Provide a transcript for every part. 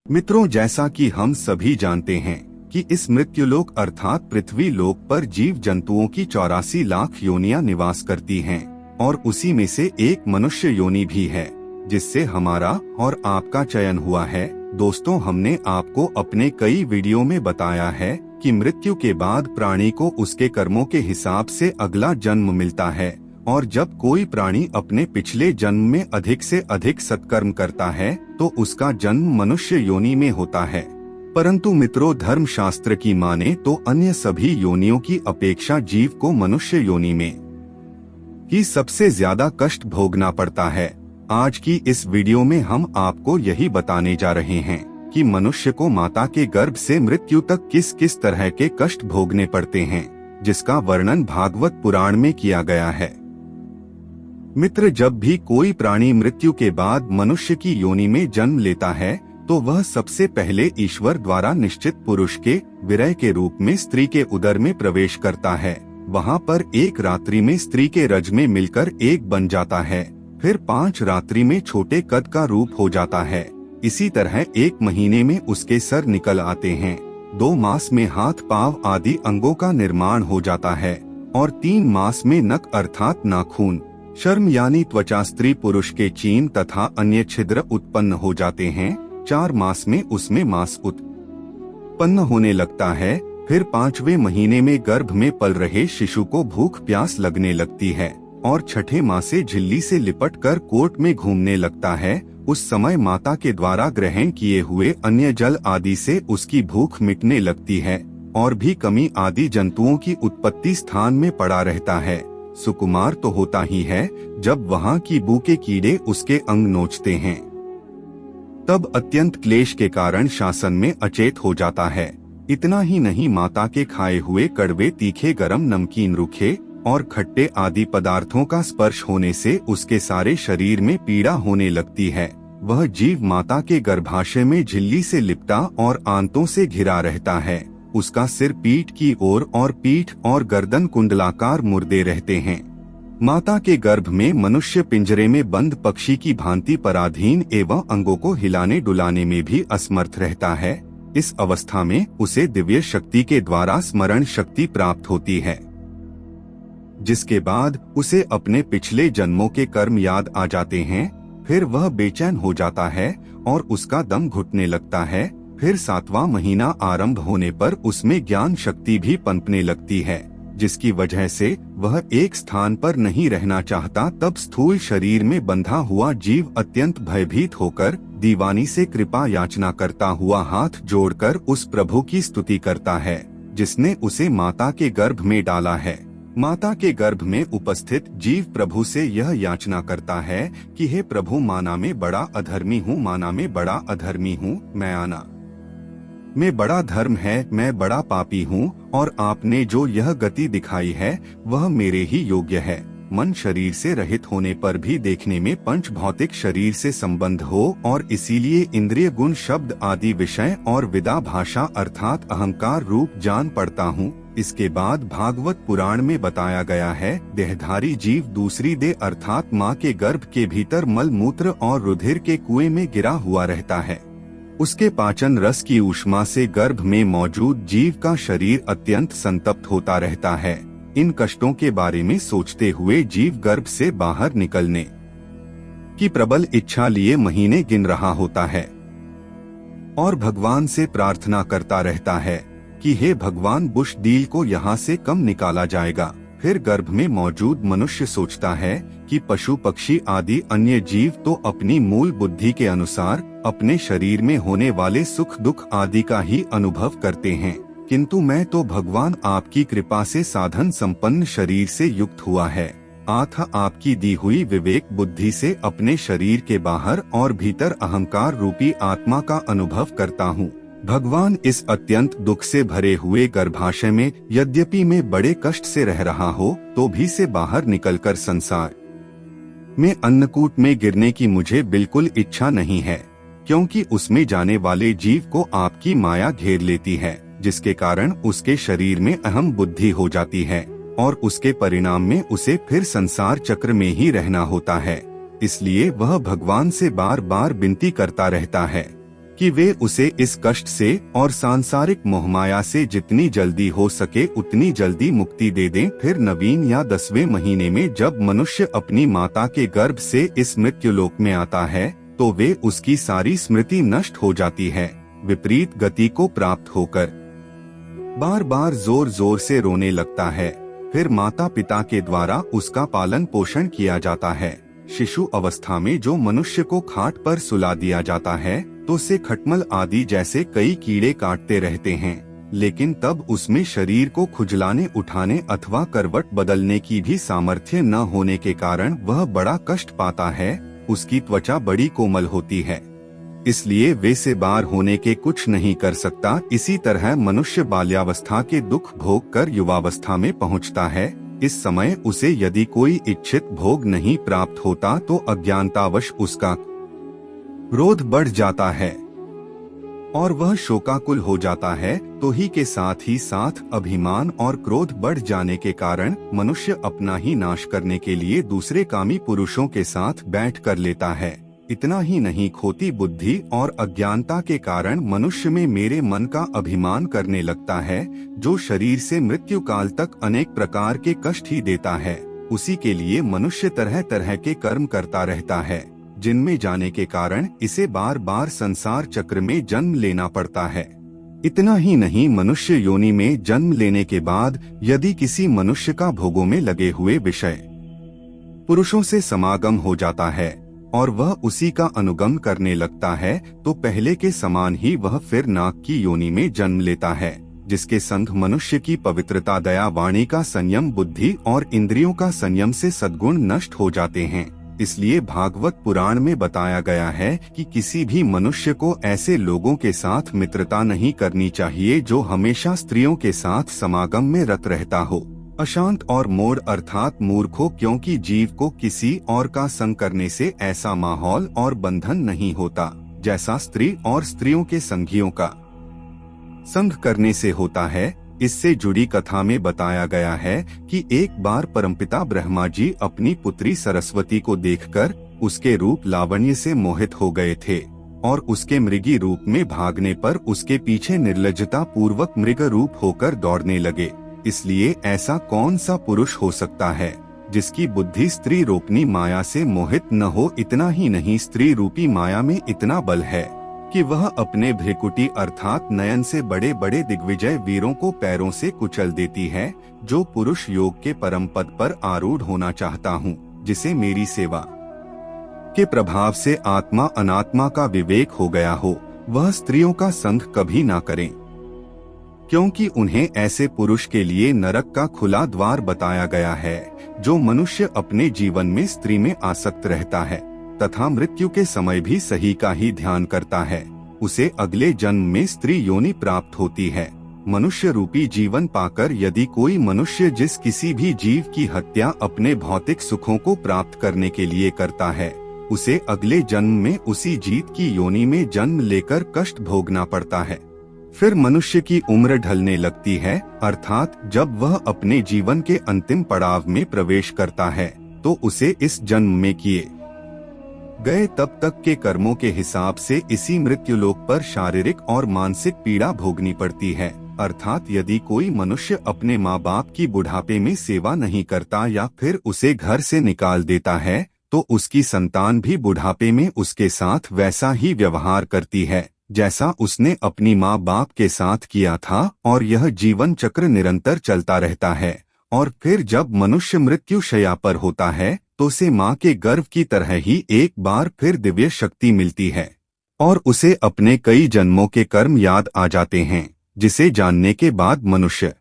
मित्रों, जैसा कि हम सभी जानते हैं कि इस मृत्युलोक अर्थात पृथ्वी लोक पर जीव जंतुओं की 84 लाख योनियां निवास करती हैं और उसी में से एक मनुष्य योनि भी है जिससे हमारा और आपका चयन हुआ है। दोस्तों, हमने आपको अपने कई वीडियो में बताया है कि मृत्यु के बाद प्राणी को उसके कर्मों के हिसाब से अगला जन्म मिलता है और जब कोई प्राणी अपने पिछले जन्म में अधिक से अधिक सत्कर्म करता है तो उसका जन्म मनुष्य योनि में होता है। परंतु मित्रों, धर्म शास्त्र की माने तो अन्य सभी योनियों की अपेक्षा जीव को मनुष्य योनि में ही सबसे ज्यादा कष्ट भोगना पड़ता है। आज की इस वीडियो में हम आपको यही बताने जा रहे हैं कि मनुष्य को माता के गर्भ से मृत्यु तक किस किस तरह के कष्ट भोगने पड़ते हैं, जिसका वर्णन भागवत पुराण में किया गया है। मित्र, जब भी कोई प्राणी मृत्यु के बाद मनुष्य की योनि में जन्म लेता है तो वह सबसे पहले ईश्वर द्वारा निश्चित पुरुष के विरह के रूप में स्त्री के उदर में प्रवेश करता है। वहाँ पर एक रात्रि में स्त्री के रज में मिलकर एक बन जाता है, फिर 5 रात्रि में छोटे कद का रूप हो जाता है। इसी तरह 1 महीने में उसके सर निकल आते हैं, 2 मास में हाथ पांव आदि अंगों का निर्माण हो जाता है और 3 मास में नख अर्थात नाखून, चर्म यानी त्वचा स्त्री पुरुष के चीन तथा अन्य छिद्र उत्पन्न हो जाते हैं। 4 मास में उसमें मांस उत्पन्न होने लगता है। फिर 5वें महीने में गर्भ में पल रहे शिशु को भूख प्यास लगने लगती है और 6ठे माह से झिल्ली से लिपट कर कोट में घूमने लगता है। उस समय माता के द्वारा ग्रहण किए हुए अन्य जल आदि से उसकी भूख मिटने लगती है और भी कमी आदि जंतुओं की उत्पत्ति स्थान में पड़ा रहता है। सुकुमार तो होता ही है जब वहाँ की बू के कीड़े उसके अंग नोचते हैं, तब अत्यंत क्लेश के कारण शासन में अचेत हो जाता है। इतना ही नहीं, माता के खाए हुए कड़वे तीखे गरम नमकीन रूखे और खट्टे आदि पदार्थों का स्पर्श होने से उसके सारे शरीर में पीड़ा होने लगती है। वह जीव माता के गर्भाशय में झिल्ली से लिपटा और आंतों से घिरा रहता है। उसका सिर पीठ की ओर और पीठ और गर्दन कुंडलाकार मुर्दे रहते हैं। माता के गर्भ में मनुष्य पिंजरे में बंद पक्षी की भांति पराधीन एवं अंगों को हिलाने डुलाने में भी असमर्थ रहता है। इस अवस्था में उसे दिव्य शक्ति के द्वारा स्मरण शक्ति प्राप्त होती है, जिसके बाद उसे अपने पिछले जन्मों के कर्म याद आ जाते हैं। फिर वह बेचैन हो जाता है और उसका दम घुटने लगता है। फिर 7वां महीना आरंभ होने पर उसमें ज्ञान शक्ति भी पनपने लगती है, जिसकी वजह से वह एक स्थान पर नहीं रहना चाहता। तब स्थूल शरीर में बंधा हुआ जीव अत्यंत भयभीत होकर दीवानी से कृपा याचना करता हुआ हाथ जोड़कर उस प्रभु की स्तुति करता है जिसने उसे माता के गर्भ में डाला है। माता के गर्भ में उपस्थित जीव प्रभु से यह याचना करता है कि हे प्रभु, माना मैं बड़ा अधर्मी हूँ, माना मैं बड़ा अधर्मी हूँ, मैं आना में बड़ा धर्म है, मैं बड़ा पापी हूँ और आपने जो यह गति दिखाई है वह मेरे ही योग्य है। मन शरीर से रहित होने पर भी देखने में पंच भौतिक शरीर से संबंध हो और इसीलिए इंद्रिय गुण शब्द आदि विषय और विदा भाषा अर्थात अहंकार रूप जान पड़ता हूँ। इसके बाद भागवत पुराण में बताया गया है, देहधारी जीव दूसरी देह अर्थात माँ के गर्भ के भीतर मल मूत्र और रुधिर के कुएं में गिरा हुआ रहता है। उसके पाचन रस की ऊष्मा से गर्भ में मौजूद जीव का शरीर अत्यंत संतप्त होता रहता है। इन कष्टों के बारे में सोचते हुए जीव गर्भ से बाहर निकलने की प्रबल इच्छा लिए महीने गिन रहा होता है और भगवान से प्रार्थना करता रहता है कि हे भगवान, बुशडील को यहाँ से कब निकाला जाएगा। फिर गर्भ में मौजूद मनुष्य सोचता है कि पशु पक्षी आदि अन्य जीव तो अपनी मूल बुद्धि के अनुसार अपने शरीर में होने वाले सुख दुख आदि का ही अनुभव करते हैं, किंतु मैं तो भगवान आपकी कृपा से साधन संपन्न शरीर से युक्त हुआ है। आपकी दी हुई विवेक बुद्धि से अपने शरीर के बाहर और भीतर अहंकार रूपी आत्मा का अनुभव करता हूँ। भगवान, इस अत्यंत दुख से भरे हुए गर्भाशय में यद्यपि मैं बड़े कष्ट से रह रहा हो तो भी से बाहर निकलकर संसार में अन्नकूट में गिरने की मुझे बिल्कुल इच्छा नहीं है, क्योंकि उसमें जाने वाले जीव को आपकी माया घेर लेती है, जिसके कारण उसके शरीर में अहम बुद्धि हो जाती है और उसके परिणाम में उसे फिर संसार चक्र में ही रहना होता है। इसलिए वह भगवान से बार बार विनती करता रहता है कि वे उसे इस कष्ट से और सांसारिक मोहमाया से जितनी जल्दी हो सके उतनी जल्दी मुक्ति दे दें। फिर 9वें या 10वें महीने में जब मनुष्य अपनी माता के गर्भ से इस मृत्युलोक में आता है तो वे उसकी सारी स्मृति नष्ट हो जाती है। विपरीत गति को प्राप्त होकर बार बार जोर जोर से रोने लगता है। फिर माता पिता के द्वारा उसका पालन पोषण किया जाता है। शिशु अवस्था में जो मनुष्य को खाट पर सुला दिया जाता है तो उसे खटमल आदि जैसे कई कीड़े काटते रहते हैं, लेकिन तब उसमें शरीर को खुजलाने उठाने अथवा करवट बदलने की भी सामर्थ्य न होने के कारण वह बड़ा कष्ट पाता है। उसकी त्वचा बड़ी कोमल होती है, इसलिए वे से बाहर होने के कुछ नहीं कर सकता। इसी तरह मनुष्य बाल्यावस्था के दुख भोग कर युवावस्था में पहुंचता है। इस समय उसे यदि कोई इच्छित भोग नहीं प्राप्त होता तो अज्ञानतावश उसका क्रोध बढ़ जाता है और वह शोकाकुल हो जाता है। तो ही के साथ ही साथ अभिमान और क्रोध बढ़ जाने के कारण मनुष्य अपना ही नाश करने के लिए दूसरे कामी पुरुषों के साथ बैठ कर लेता है। इतना ही नहीं, खोती बुद्धि और अज्ञानता के कारण मनुष्य में मेरे मन का अभिमान करने लगता है, जो शरीर से मृत्यु काल तक अनेक प्रकार के कष्ट ही देता है। उसी के लिए मनुष्य तरह तरह के कर्म करता रहता है, जिनमें जाने के कारण इसे बार बार संसार चक्र में जन्म लेना पड़ता है। इतना ही नहीं, मनुष्य योनि में जन्म लेने के बाद यदि किसी मनुष्य का भोगों में लगे हुए विषय पुरुषों से समागम हो जाता है और वह उसी का अनुगम करने लगता है तो पहले के समान ही वह फिर नाग की योनि में जन्म लेता है, जिसके संग मनुष्य की पवित्रता, दया, वाणी का संयम, बुद्धि और इंद्रियों का संयम से सद्गुण नष्ट हो जाते हैं। इसलिए भागवत पुराण में बताया गया है कि किसी भी मनुष्य को ऐसे लोगों के साथ मित्रता नहीं करनी चाहिए जो हमेशा स्त्रियों के साथ समागम में रत रहता हो। अशांत और मूढ़ अर्थात मूर्खों, क्योंकि जीव को किसी और का संग करने से ऐसा माहौल और बंधन नहीं होता जैसा स्त्री और स्त्रियों के संगियों का संग करने से होता है। इससे जुड़ी कथा में बताया गया है कि एक बार परमपिता ब्रह्मा जी अपनी पुत्री सरस्वती को देखकर उसके रूप लावण्य से मोहित हो गए थे और उसके मृगी रूप में भागने पर उसके पीछे निर्लज्जता पूर्वक मृग रूप होकर दौड़ने लगे। इसलिए ऐसा कौन सा पुरुष हो सकता है जिसकी बुद्धि स्त्री रूपनी माया से मोहित न हो। इतना ही नहीं, स्त्री रूपी माया में इतना बल है कि वह अपने भ्रिकुटी अर्थात नयन से बड़े बड़े दिग्विजय वीरों को पैरों से कुचल देती है। जो पुरुष योग के परम पद पर आरूढ़ होना चाहता हूँ, जिसे मेरी सेवा के प्रभाव से आत्मा अनात्मा का विवेक हो गया हो, वह स्त्रियों का संग कभी ना करें, क्योंकि उन्हें ऐसे पुरुष के लिए नरक का खुला द्वार बताया गया है। जो मनुष्य अपने जीवन में स्त्री में आसक्त रहता है तथा मृत्यु के समय भी सही का ही ध्यान करता है, उसे अगले जन्म में स्त्री योनि प्राप्त होती है। मनुष्य रूपी जीवन पाकर यदि कोई मनुष्य जिस किसी भी जीव की हत्या अपने भौतिक सुखों को प्राप्त करने के लिए करता है, उसे अगले जन्म में उसी जीव की योनि में जन्म लेकर कष्ट भोगना पड़ता है। फिर मनुष्य की उम्र ढलने लगती है, अर्थात जब वह अपने जीवन के अंतिम पड़ाव में प्रवेश करता है तो उसे इस जन्म में किए गए तब तक के कर्मों के हिसाब से इसी मृत्युलोक पर शारीरिक और मानसिक पीड़ा भोगनी पड़ती है। अर्थात यदि कोई मनुष्य अपने माँ बाप की बुढ़ापे में सेवा नहीं करता या फिर उसे घर से निकाल देता है तो उसकी संतान भी बुढ़ापे में उसके साथ वैसा ही व्यवहार करती है जैसा उसने अपनी माँ बाप के साथ किया था, और यह जीवन चक्र निरंतर चलता रहता है। और फिर जब मनुष्य मृत्यु शैया पर होता है तो उसे माँ के गर्भ की तरह ही एक बार फिर दिव्य शक्ति मिलती है और उसे अपने कई जन्मों के कर्म याद आ जाते हैं, जिसे जानने के बाद मनुष्य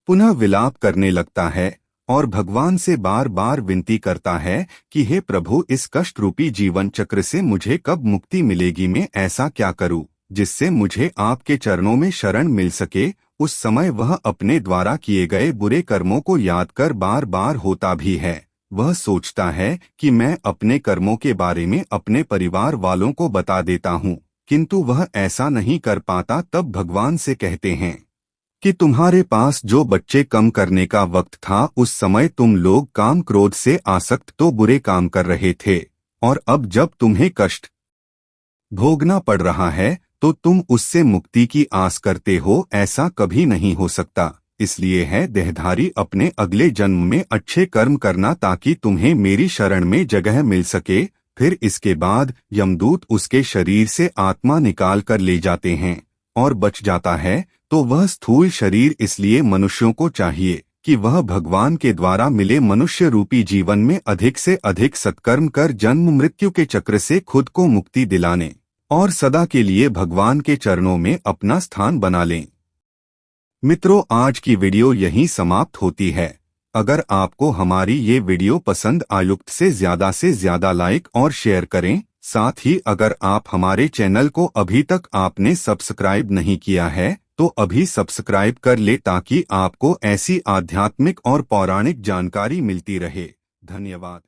पुनः विलाप करने लगता है और भगवान से बार बार विनती करता है कि हे प्रभु, इस कष्ट रूपी जीवन चक्र से मुझे कब मुक्ति मिलेगी, मैं ऐसा क्या करूं जिससे मुझे आपके चरणों में शरण मिल सके। उस समय वह अपने द्वारा किए गए बुरे कर्मों को याद कर बार बार होता भी है। वह सोचता है कि मैं अपने कर्मों के बारे में अपने परिवार वालों को बता देता हूँ, किंतु वह ऐसा नहीं कर पाता। तब भगवान से कहते हैं कि तुम्हारे पास जो बच्चे कम करने का वक्त था, उस समय तुम लोग काम क्रोध से आसक्त तो बुरे काम कर रहे थे, और अब जब तुम्हें कष्ट भोगना पड़ रहा है तो तुम उससे मुक्ति की आस करते हो, ऐसा कभी नहीं हो सकता। इसलिए है देहधारी अपने अगले जन्म में अच्छे कर्म करना ताकि तुम्हें मेरी शरण में जगह मिल सके। फिर इसके बाद यमदूत उसके शरीर से आत्मा निकाल कर ले जाते हैं और बच जाता है तो वह स्थूल शरीर। इसलिए मनुष्यों को चाहिए कि वह भगवान के द्वारा मिले मनुष्य रूपी जीवन में अधिक से अधिक सत्कर्म कर जन्म मृत्यु के चक्र से खुद को मुक्ति दिलाने और सदा के लिए भगवान के चरणों में अपना स्थान बना लें। मित्रों, आज की वीडियो यहीं समाप्त होती है। अगर आपको हमारी ये वीडियो पसंद आयुक्त से ज्यादा लाइक और शेयर करें। साथ ही अगर आप हमारे चैनल को अभी तक आपने सब्सक्राइब नहीं किया है तो अभी सब्सक्राइब कर ले ताकि आपको ऐसी आध्यात्मिक और पौराणिक जानकारी मिलती रहे। धन्यवाद।